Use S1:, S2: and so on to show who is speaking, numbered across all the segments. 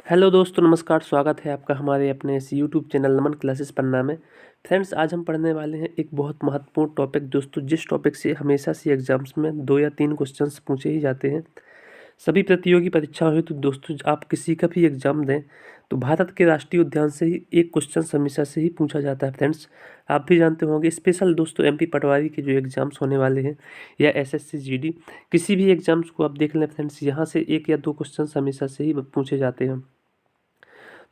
S1: Hello दोस्तों, नमस्कार। स्वागत है आपका हमारे अपने इस यूट्यूब चैनल नमन क्लासेस पन्ना में। फ्रेंड्स, आज हम पढ़ने वाले हैं एक बहुत महत्वपूर्ण टॉपिक दोस्तों, जिस टॉपिक से हमेशा से एग्जाम्स में 2 या 3 क्वेश्चंस पूछे ही जाते हैं। सभी प्रतियोगी परीक्षाओं हेतु दोस्तों आप किसी का भी एग्जाम दें तो भारत के राष्ट्रीय उद्यान से ही एक क्वेश्चन हमेशा से ही पूछा जाता है। फ्रेंड्स, आप भी जानते होंगे, स्पेशल दोस्तों एमपी पटवारी के जो एग्जाम्स होने वाले हैं या एसएससी जीडी, किसी भी एग्जाम्स को आप देख लें फ्रेंड्स, यहाँ से 1 या 2 क्वेश्चन हमेशा से ही पूछे जाते हैं।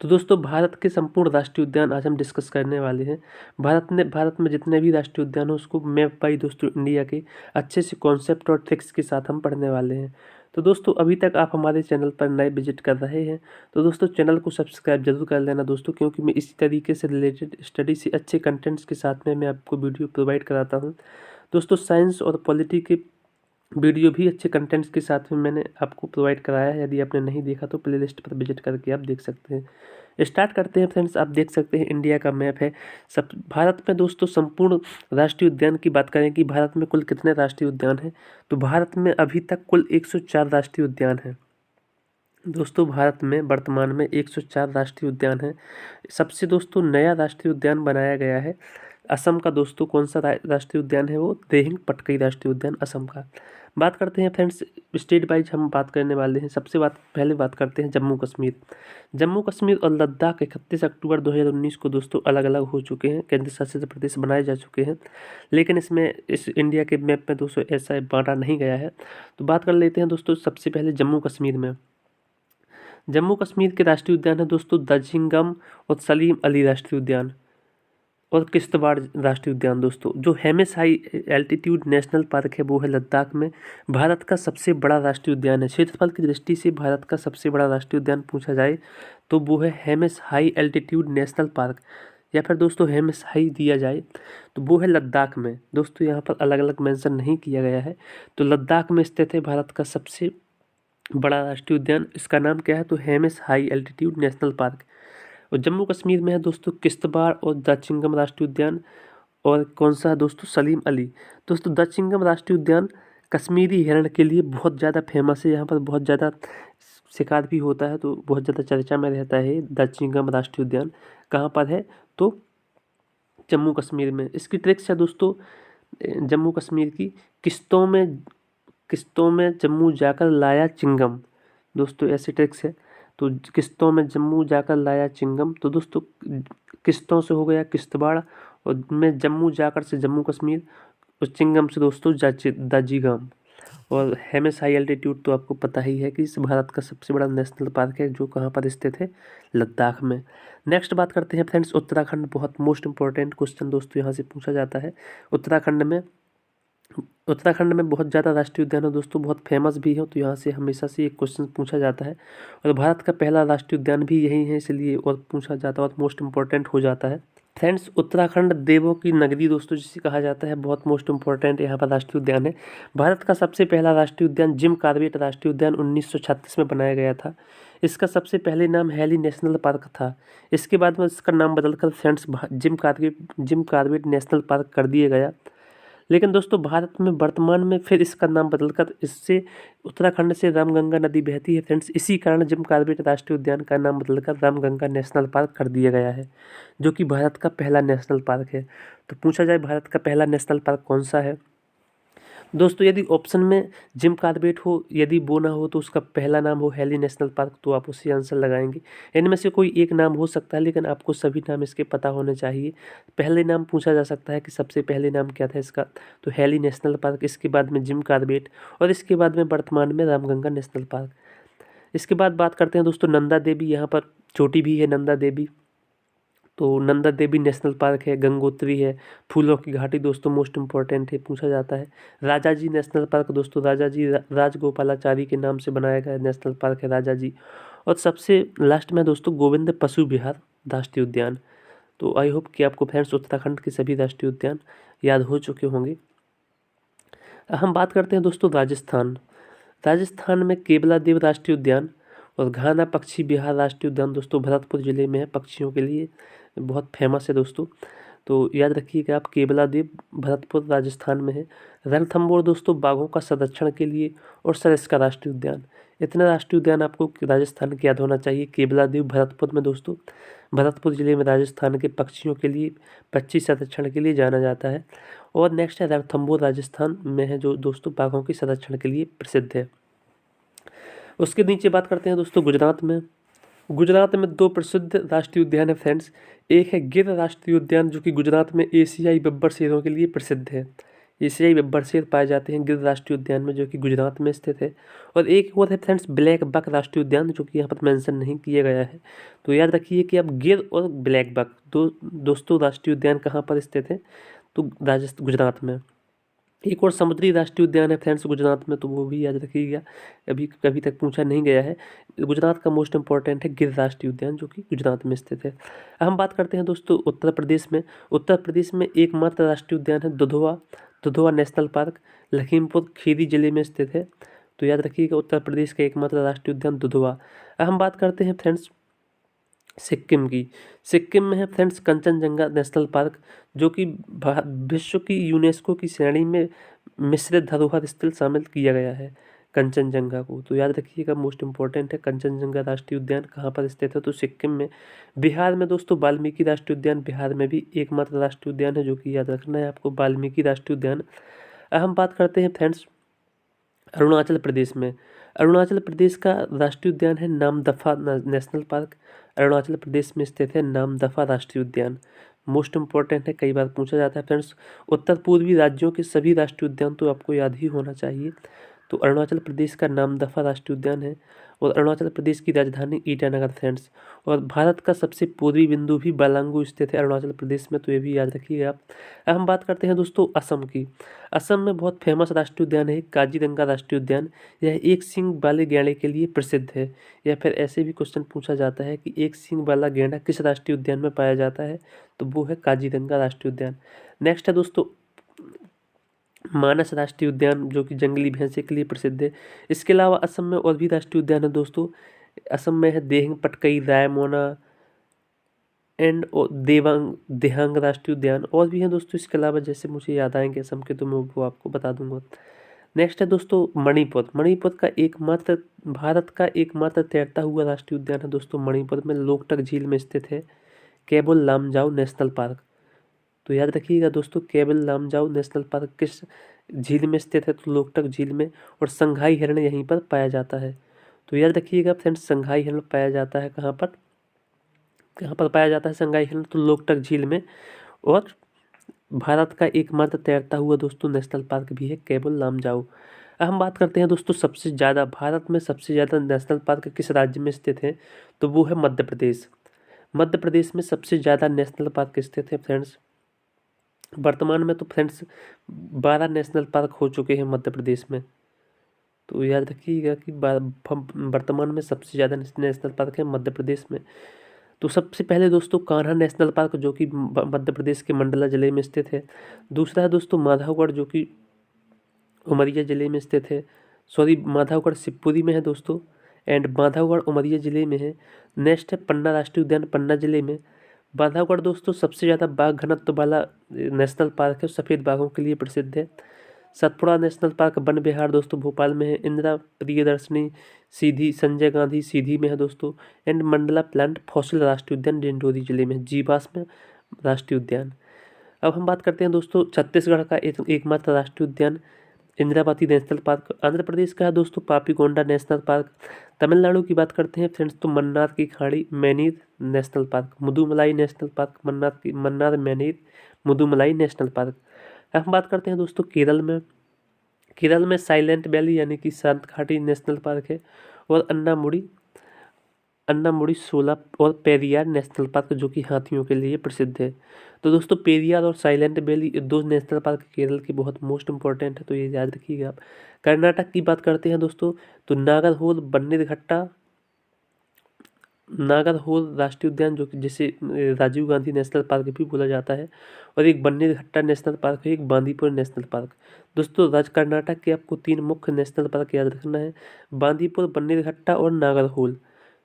S1: तो दोस्तों, भारत के संपूर्ण राष्ट्रीय उद्यान आज हम डिस्कस करने वाले हैं। भारत में जितने भी राष्ट्रीय उद्यान हैं उसको मैप बाई दोस्तों इंडिया के अच्छे से कॉन्सेप्ट और ट्रिक्स के साथ हम पढ़ने वाले हैं। तो दोस्तों, अभी तक आप हमारे चैनल पर नए विजिट कर रहे हैं तो दोस्तों चैनल को सब्सक्राइब जरूर कर लेना दोस्तों, क्योंकि मैं इसी तरीके से रिलेटेड स्टडी से अच्छे कंटेंट्स के साथ में मैं आपको वीडियो प्रोवाइड कराता हूँ। दोस्तों, साइंस और पॉलिटी के वीडियो भी अच्छे कंटेंट्स के साथ में मैंने आपको प्रोवाइड कराया है। यदि आपने नहीं देखा तो प्लेलिस्ट पर विजिट करके आप देख सकते हैं। स्टार्ट करते हैं फ्रेंड्स। आप देख सकते हैं इंडिया का मैप है। सब भारत में दोस्तों संपूर्ण राष्ट्रीय उद्यान की बात करें कि भारत में कुल कितने राष्ट्रीय उद्यान हैं, तो भारत में अभी तक कुल 104 राष्ट्रीय उद्यान हैं। दोस्तों, भारत में वर्तमान में 104 राष्ट्रीय उद्यान हैं। सबसे दोस्तों नया राष्ट्रीय उद्यान बनाया गया है असम का। दोस्तों, कौन सा राष्ट्रीय उद्यान है? वो दिहिंग पटकाई राष्ट्रीय उद्यान असम का। बात करते हैं फ्रेंड्स, स्टेट वाइज हम बात करने वाले हैं। पहले बात करते हैं जम्मू कश्मीर। जम्मू कश्मीर और लद्दाख 31 अक्टूबर 2019 को दोस्तों अलग अलग हो चुके हैं, केंद्र शासित प्रदेश बनाए जा चुके हैं। लेकिन इस इंडिया के मैप में दोस्तों ऐसा बांटा नहीं गया है। तो बात कर लेते हैं दोस्तों सबसे पहले जम्मू कश्मीर में। जम्मू कश्मीर के राष्ट्रीय उद्यान है दोस्तों दजिंगम और सलीम अली राष्ट्रीय उद्यान और किश्तवाड़ राष्ट्रीय उद्यान। दोस्तों, जो Hemis high altitude national park है वो है लद्दाख में। भारत का सबसे बड़ा राष्ट्रीय उद्यान है। क्षेत्रफल की दृष्टि से भारत का सबसे बड़ा राष्ट्रीय उद्यान पूछा जाए तो वो है Hemis high altitude national park, या फिर दोस्तों हेमिस हाई दिया जाए तो वो है लद्दाख में। दोस्तों, यहाँ पर अलग अलग मेंशन नहीं किया गया है। तो लद्दाख में स्थित है भारत का सबसे बड़ा राष्ट्रीय उद्यान। इसका नाम क्या है? तो Hemis high altitude national park. और जम्मू कश्मीर में है दोस्तों किश्तवाड़ और दचिंगम राष्ट्रीय उद्यान। और कौन सा है दोस्तों? सलीम अली। दोस्तों, दचिंगम राष्ट्रीय उद्यान कश्मीरी हिरण के लिए बहुत ज़्यादा फेमस है। यहाँ पर बहुत ज़्यादा शिकार भी होता है, तो बहुत ज़्यादा चर्चा में रहता है। दचिंगम राष्ट्रीय उद्यान कहाँ पर है? तो जम्मू कश्मीर में। इसकी ट्रिक्स है दोस्तों जम्मू कश्मीर की, किस्तों में जम्मू जाकर लाया चिंगम। दोस्तों, ऐसी ट्रिक्स है। तो किस्तों में जम्मू जाकर लाया चिंगम, तो दोस्तों किस्तों से हो गया किश्तवाड़, और में जम्मू जाकर से जम्मू कश्मीर, और चिंगम से दोस्तों दाजिगाम। और हेमिस हाई एल्टीट्यूड तो आपको पता ही है कि इस भारत का सबसे बड़ा नेशनल पार्क है, जो कहाँ पर स्थित है? लद्दाख में। नेक्स्ट बात करते हैं फ्रेंड्स उत्तराखंड। बहुत मोस्ट इंपॉर्टेंट क्वेश्चन दोस्तों यहाँ से पूछा जाता है। उत्तराखंड में बहुत ज़्यादा राष्ट्रीय उद्यान है दोस्तों, बहुत फेमस भी है, तो यहाँ से हमेशा से एक क्वेश्चन पूछा जाता है। और भारत का पहला राष्ट्रीय उद्यान भी यही है, इसलिए और पूछा जाता है और मोस्ट इंपॉर्टेंट हो जाता है। फ्रेंड्स, उत्तराखंड देवों की नगरी दोस्तों जिसे कहा जाता है, बहुत मोस्ट इंपॉर्टेंट यहाँ पर राष्ट्रीय उद्यान है। भारत का सबसे पहला राष्ट्रीय उद्यान जिम कॉर्बेट राष्ट्रीय उद्यान 1936 में बनाया गया था। इसका सबसे पहले नाम हैली नेशनल पार्क था। इसके बाद में इसका नाम बदलकर friends Jim Corbett national park कर दिया गया। लेकिन दोस्तों, भारत में वर्तमान में फिर इसका नाम बदलकर इससे उत्तराखंड से रामगंगा नदी बहती है फ्रेंड्स। इसी कारण जिम कॉर्बेट राष्ट्रीय उद्यान का नाम बदलकर रामगंगा नेशनल पार्क कर दिया गया है, जो कि भारत का पहला नेशनल पार्क है। तो पूछा जाए भारत का पहला नेशनल पार्क कौन सा है? दोस्तों, यदि ऑप्शन में जिम कॉर्बेट हो, यदि वो ना हो तो उसका पहला नाम हो हैली नेशनल पार्क, तो आप उसी आंसर लगाएंगे। इनमें से कोई एक नाम हो सकता है, लेकिन आपको सभी नाम इसके पता होने चाहिए। पहले नाम पूछा जा सकता है कि सबसे पहले नाम क्या था इसका, तो हैली नेशनल पार्क, इसके बाद में जिम कॉर्बेट, और इसके बाद में वर्तमान में रामगंगा नेशनल पार्क। इसके बाद बात करते हैं दोस्तों नंदा देवी। यहाँ पर चोटी भी है नंदा देवी, तो नंदा देवी नेशनल पार्क है। गंगोत्री है। फूलों की घाटी दोस्तों मोस्ट इंपॉर्टेंट है, पूछा जाता है। राजा जी नेशनल पार्क दोस्तों राजगोपालाचारी के नाम से बनाया गया नेशनल पार्क है राजा जी। और सबसे लास्ट में दोस्तों गोविंद पशु विहार राष्ट्रीय उद्यान। तो आई होप कि आपको फ्रेंड्स उत्तराखंड के सभी राष्ट्रीय उद्यान याद हो चुके होंगे। हम बात करते हैं दोस्तों राजस्थान। राजस्थान में केवलादेव राष्ट्रीय उद्यान और घाना पक्षी विहार राष्ट्रीय उद्यान दोस्तों भरतपुर जिले में है, पक्षियों के लिए बहुत फेमस है दोस्तों। तो याद रखिएगा आप, केवलादेव भरतपुर राजस्थान में है। रणथंभौर दोस्तों बाघों का संरक्षण के लिए और सरिस्का राष्ट्रीय उद्यान, इतना राष्ट्रीय उद्यान आपको राजस्थान के याद होना चाहिए। केवलादेव भरतपुर में दोस्तों, भरतपुर जिले में राजस्थान के पक्षियों के लिए, पक्षी संरक्षण के लिए जाना जाता है। और नेक्स्ट है रणथंभौर, राजस्थान में है, जो दोस्तों बाघों के संरक्षण के लिए प्रसिद्ध है। उसके नीचे बात करते हैं दोस्तों गुजरात में। गुजरात में दो प्रसिद्ध राष्ट्रीय उद्यान है फ्रेंड्स। एक है गिर राष्ट्रीय उद्यान, जो कि गुजरात में एशियाई बब्बर शेरों के लिए प्रसिद्ध है। एशियाई बब्बर शेर पाए जाते हैं गिर राष्ट्रीय उद्यान में, जो कि गुजरात में स्थित है। और एक और है फ्रेंड्स ब्लैक बक राष्ट्रीय उद्यान, जो कि यहाँ पर मेंशन नहीं किया गया है। तो याद रखिए कि अब गिर और ब्लैक बक दोस्तों राष्ट्रीय उद्यान कहाँ पर स्थित है, तो गुजरात में। एक और समुद्री राष्ट्रीय उद्यान है फ्रेंड्स गुजरात में, तो वो भी याद रखिएगा, अभी कभी तक पूछा नहीं गया है। गुजरात का मोस्ट इंपॉर्टेंट है गिर राष्ट्रीय उद्यान, जो कि गुजरात में स्थित है। अब हम बात करते हैं दोस्तों उत्तर प्रदेश में। उत्तर प्रदेश में एकमात्र राष्ट्रीय उद्यान है दुधवा नेशनल पार्क, लखीमपुर खीरी जिले में स्थित है। तो याद रखिएगा उत्तर प्रदेश का एकमात्र राष्ट्रीय उद्यान दुधवा। अब हम बात करते हैं फ्रेंड्स सिक्किम की। सिक्किम में है फ्रेंड्स कंचनजंगा नेशनल पार्क, जो कि विश्व की यूनेस्को की श्रेणी में मिश्रित धरोहर स्थल शामिल किया गया है कंचनजंगा को। तो याद रखिएगा मोस्ट इंपॉर्टेंट है कंचनजंगा राष्ट्रीय उद्यान कहाँ पर स्थित है, तो सिक्किम में। बिहार में दोस्तों वाल्मीकि राष्ट्रीय उद्यान, बिहार में भी एकमात्र राष्ट्रीय उद्यान है, जो कि याद रखना है आपको, वाल्मीकि राष्ट्रीय उद्यान। अब हम बात करते हैं फ्रेंड्स अरुणाचल प्रदेश में। अरुणाचल प्रदेश का राष्ट्रीय उद्यान है नामदफा नेशनल पार्क, अरुणाचल प्रदेश में स्थित है नामदफा राष्ट्रीय उद्यान। मोस्ट इंपॉर्टेंट है, कई बार पूछा जाता है फ्रेंड्स। उत्तर पूर्वी राज्यों के सभी राष्ट्रीय उद्यान तो आपको याद ही होना चाहिए। तो अरुणाचल प्रदेश का नामदफा राष्ट्रीय उद्यान है, और अरुणाचल प्रदेश की राजधानी ईटानगर फ्रेंड्स। और भारत का सबसे पूर्वी बिंदु भी बालांगू स्थित है अरुणाचल प्रदेश में, तो ये भी याद रखिएगा आप। अब हम बात करते हैं दोस्तों असम की। असम में बहुत फेमस राष्ट्रीय उद्यान है काजीरंगा राष्ट्रीय उद्यान। यह एक सींग वाले गैंडे के लिए प्रसिद्ध है। या फिर ऐसे भी क्वेश्चन पूछा जाता है कि एक सींग वाला गैंडा किस राष्ट्रीय उद्यान में पाया जाता है, तो वो है काजीरंगा राष्ट्रीय उद्यान। नेक्स्ट है दोस्तों मानस राष्ट्रीय उद्यान, जो कि जंगली भैंसे के लिए प्रसिद्ध है। इसके अलावा असम में और भी राष्ट्रीय उद्यान है दोस्तों। असम में है देहिंग पटकई, रायमोना एंड देहांग राष्ट्रीय उद्यान, और भी हैं दोस्तों इसके अलावा, जैसे मुझे याद आएंगे असम के तो मैं वो आपको बता दूंगा। नेक्स्ट है दोस्तों मणिपुर। मणिपुर का एकमात्र, भारत का एकमात्र तैरता हुआ राष्ट्रीय उद्यान है दोस्तों मणिपुर में, लोकटक झील में स्थित है केबुल लामजाओ नेशनल पार्क। तो याद रखिएगा दोस्तों केबुल लामजाओ नेशनल पार्क किस झील में स्थित है, तो लोकटक झील में। और संघाई हिरण यहीं पर पाया जाता है। तो याद रखिएगा फ्रेंड्स संघाई हिरण पाया जाता है कहाँ पर पाया जाता है संघाई हिरण, तो लोकटक झील में। और भारत का एकमात्र तैरता हुआ दोस्तों नेशनल पार्क भी है केबुल लामजाओ। अब हम बात करते हैं दोस्तों सबसे ज़्यादा, भारत में सबसे ज़्यादा नेशनल पार्क किस राज्य में स्थित है, तो वो है मध्य प्रदेश। मध्य प्रदेश में सबसे ज़्यादा नेशनल पार्क स्थित है फ्रेंड्स। वर्तमान में तो फ्रेंड्स 12 नेशनल पार्क हो चुके हैं मध्य प्रदेश में। तो याद रखिएगा कि वर्तमान में सबसे ज़्यादा नेशनल पार्क है मध्य प्रदेश में। तो सबसे पहले दोस्तों कान्हा नेशनल पार्क, जो कि मध्य प्रदेश के मंडला जिले में स्थित है। दूसरा है दोस्तों माधवगढ़, जो कि उमरिया जिले में स्थित है। माधवगढ़ शिवपुरी में है दोस्तों, एंड माधवगढ़ उमरिया जिले में है। नेक्स्ट है पन्ना राष्ट्रीय उद्यान, पन्ना जिले में। बांधवगढ़ दोस्तों सबसे ज़्यादा बाघ घनत्व वाला नेशनल पार्क है, सफ़ेद बाघों के लिए प्रसिद्ध है। सतपुड़ा नेशनल पार्क वन विहार दोस्तों भोपाल में है। इंदिरा प्रियदर्शनी सीधी संजय गांधी सीधी में है दोस्तों। एंड मंडला प्लांट फॉसिल राष्ट्रीय उद्यान डिंडोरी जिले में, जीवास में राष्ट्रीय उद्यान। अब हम बात करते हैं दोस्तों छत्तीसगढ़ का एकमात्र राष्ट्रीय उद्यान इंदिरावती नेशनल पार्क। आंध्र प्रदेश का है दोस्तों पापीकोंडा नेशनल पार्क। तमिलनाडु की बात करते हैं फ्रेंड्स तो मन्नार की खाड़ी marine national park, Mudumalai national park, Mannar marine Mudumalai national park. अब हम बात करते हैं दोस्तों केरल में। केरल में साइलेंट वैली यानी कि शांत घाटी नेशनल पार्क है। और अन्नामुडी सोला और पेरियार नेशनल पार्क, जो कि हाथियों के लिए प्रसिद्ध है। तो दोस्तों पेरियार और साइलेंट वैली दो नेशनल पार्क केरल के बहुत मोस्ट इंपॉर्टेंट है, तो ये याद रखिएगा आप। कर्नाटक की बात करते हैं दोस्तों तो नागरहोल राष्ट्रीय उद्यान, जो कि जिसे राजीव गांधी नेशनल पार्क भी बोला जाता है। और एक बन्नीरघट्टा नेशनल पार्क है, एक बांदीपुर नेशनल पार्क। दोस्तों कर्नाटक के आपको 3 मुख्य नेशनल पार्क याद रखना है, बांदीपुर, बन्नीरघट्टा और नागरहोल।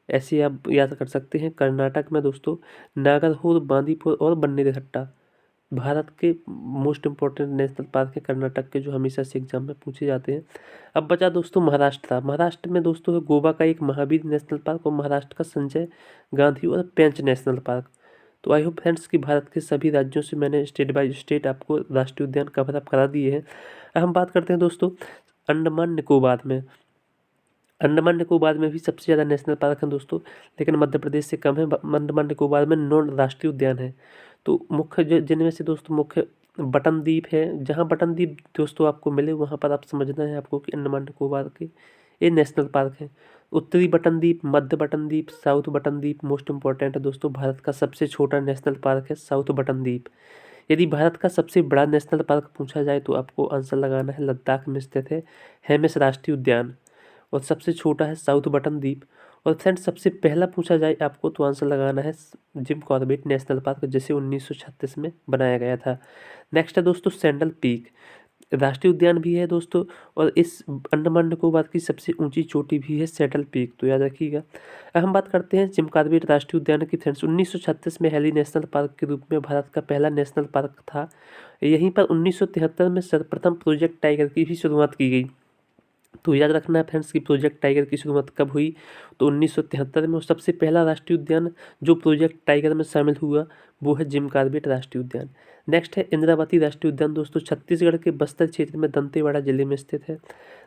S1: ऐसे आप याद कर सकते हैं कर्नाटक में दोस्तों नागरहोल, बांदीपुर और बन्नीरघट्टा। भारत के मोस्ट इम्पोर्टेंट नेशनल पार्क है कर्नाटक के, जो हमेशा से एग्जाम में पूछे जाते हैं। अब बचा दोस्तों महाराष्ट्र। महाराष्ट्र में दोस्तों है गोवा का एक महावीर नेशनल पार्क और महाराष्ट्र का संजय गांधी और पेंच नेशनल पार्क। तो आई होप फ्रेंड्स कि भारत के सभी राज्यों से मैंने स्टेट बाय स्टेट आपको राष्ट्रीय उद्यान कवर अप करा दिए हैं। अब हम बात करते हैं दोस्तों अंडमान निकोबार में। अंडमान निकोबार में भी सबसे ज़्यादा नेशनल पार्क हैं दोस्तों, लेकिन मध्य प्रदेश से कम है। अंडमान निकोबार में 9 राष्ट्रीय उद्यान है। तो मुख्य जिनमें से दोस्तों मुख्य बटन द्वीप है। जहाँ बटन द्वीप दोस्तों आपको मिले वहाँ पर आप समझना है आपको कि अंडमान निकोबार के ये नेशनल पार्क है। उत्तरी बटन द्वीप, मध्य बटन द्वीप, साउथ बटन द्वीप मोस्ट इंपॉर्टेंट है दोस्तों। भारत का सबसे छोटा नेशनल पार्क है साउथ बटन द्वीप। यदि भारत का सबसे बड़ा नेशनल पार्क पूछा जाए तो आपको आंसर लगाना है लद्दाख में स्थित है हेमिस राष्ट्रीय उद्यान, और सबसे छोटा है साउथ बटन द्वीप। और फ्रेंड्स सबसे पहला पूछा जाए आपको तो आंसर लगाना है जिम कॉर्बेट नेशनल पार्क, जिसे 1936 में बनाया गया था। नेक्स्ट है दोस्तों सैंडल पीक, राष्ट्रीय उद्यान भी है दोस्तों, और इस अंडमान निकोबार की सबसे ऊंची चोटी भी है सैडल पीक, तो याद रखिएगा। अब हम बात करते हैं जिम कॉर्बेट राष्ट्रीय उद्यान की। फ्रेंड्स 1936 में हेली नेशनल पार्क के रूप में भारत का पहला नेशनल पार्क था। यहीं पर 1973 में सर्वप्रथम प्रोजेक्ट टाइगर की भी शुरुआत की गई। तो याद रखना है फ्रेंड्स कि प्रोजेक्ट टाइगर की शुरुआत कब हुई, तो 1973 में। और सबसे पहला राष्ट्रीय उद्यान जो प्रोजेक्ट टाइगर में शामिल हुआ वो है जिम कॉर्बेट राष्ट्रीय उद्यान। नेक्स्ट है इंद्रावती राष्ट्रीय उद्यान दोस्तों, छत्तीसगढ़ के बस्तर क्षेत्र में दंतेवाड़ा जिले में स्थित है।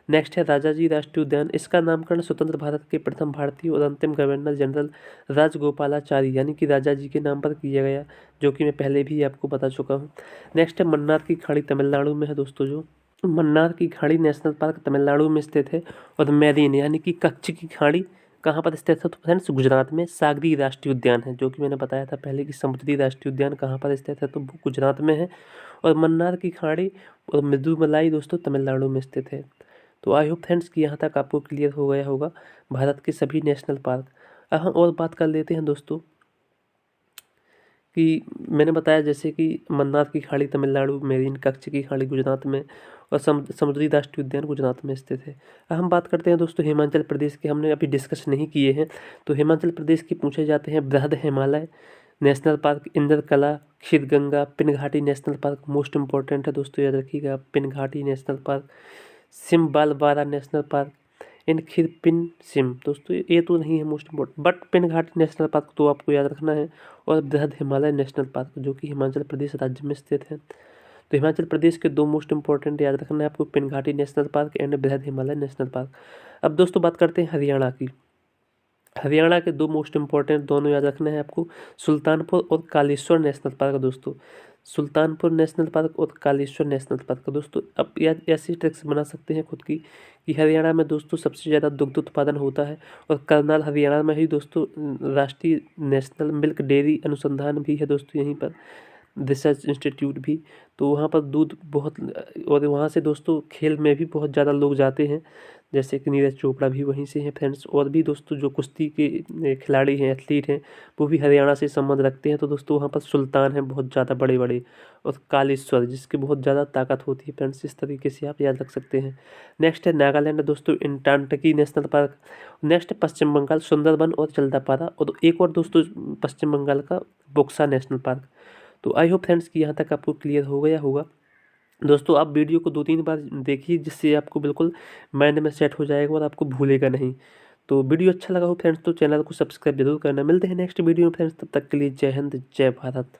S1: नेक्स्ट है राजाजी राष्ट्रीय उद्यान, इसका नामकरण स्वतंत्र भारत के प्रथम भारतीय और अंतिम गवर्नर जनरल राजगोपालाचारी यानी कि राजा जी के नाम पर किया गया, जो कि मैं पहले भी आपको बता चुका हूँ। नेक्स्ट है मन्नार की खाड़ी, तमिलनाडु में है दोस्तों। जो मन्नार की खाड़ी नेशनल पार्क तमिलनाडु में स्थित है। और मेरीन यानी कि कच्छ की खाड़ी कहाँ पर स्थित है, तो फ्रेंड्स गुजरात में सागरी राष्ट्रीय उद्यान है, जो कि मैंने बताया था पहले कि समुद्री राष्ट्रीय उद्यान कहाँ पर स्थित है, तो वो गुजरात में है। और मन्नार की खाड़ी और मृदुमलाई दोस्तों तमिलनाडु में स्थित है। तो आई होप फ्रेंड्स कि यहाँ तक आपको क्लियर हो गया होगा भारत के सभी नेशनल पार्क। अब हम और बात कर लेते हैं दोस्तों कि मैंने बताया जैसे कि मन्नार की खाड़ी तमिलनाडु, मेरीन कच्छ की खाड़ी गुजरात में, और समुद्री राष्ट्रीय उद्यान गुजरात में स्थित है। अब हम बात करते हैं दोस्तों हिमाचल प्रदेश के, हमने अभी डिस्कस नहीं किए हैं। तो हिमाचल प्रदेश के पूछे जाते हैं बृहद Himalaya national park, Indrakala, Kheerganga, पिनघाटी national park most important है दोस्तों, याद रखिएगा पिनघाटी नेशनल पार्क, सिमबालबारा नेशनल पार्क, इन खिरपिन सिम दोस्तों ये तो नहीं है most important, but पिनघाटी national park तो आपको याद रखना है। और बृहद हिमालय नेशनल पार्क जो कि हिमाचल प्रदेश राज्य में स्थित है। तो हिमाचल प्रदेश के 2 मोस्ट इंपॉर्टेंट याद रखना है आपको, पिनघाटी नेशनल पार्क एंड बृहद हिमालय नेशनल पार्क। अब दोस्तों बात करते हैं हरियाणा की। हरियाणा के 2 मोस्ट इंपॉर्टेंट दोनों याद रखना है आपको, सुल्तानपुर और कालेश्वर नेशनल पार्क दोस्तों। सुल्तानपुर नेशनल पार्क और कालेश्वर नेशनल पार्क दोस्तों। अब याद ऐसी ट्रिक्स बना सकते हैं खुद की कि हरियाणा में दोस्तों सबसे ज़्यादा दुग्ध उत्पादन होता है, और करनाल हरियाणा में ही दोस्तों राष्ट्रीय नेशनल मिल्क डेयरी अनुसंधान भी है दोस्तों, यहीं पर रिसर्च इंस्टीट्यूट भी। तो वहाँ पर दूध बहुत, और वहाँ से दोस्तों खेल में भी बहुत ज़्यादा लोग जाते हैं, जैसे कि नीरज चोपड़ा भी वहीं से हैं फ्रेंड्स। और भी दोस्तों जो कुश्ती के खिलाड़ी हैं, एथलीट हैं, वो भी हरियाणा से संबंध रखते हैं। तो दोस्तों वहाँ पर सुल्तान हैं बहुत ज़्यादा बड़े बड़े, और कालेश्वर जिसकी बहुत ज़्यादा ताकत होती है फ्रेंड्स, इस तरीके से आप याद रख सकते हैं। नेक्स्ट है नागालैंड दोस्तों, इंटांटकी नेशनल पार्क। नेक्स्ट है पश्चिम बंगाल, सुंदरबन और जल्दापारा। और एक और दोस्तों पश्चिम बंगाल का बोक्सा नेशनल पार्क। तो आई होप फ्रेंड्स कि यहाँ तक आपको क्लियर हो गया होगा दोस्तों। आप वीडियो को 2-3 बार देखिए, जिससे आपको बिल्कुल माइंड में सेट हो जाएगा और आपको भूलेगा नहीं। तो वीडियो अच्छा लगा हो फ्रेंड्स तो चैनल को सब्सक्राइब जरूर करना। मिलते हैं नेक्स्ट वीडियो में फ्रेंड्स, तब तक के लिए जय हिंद जय भारत।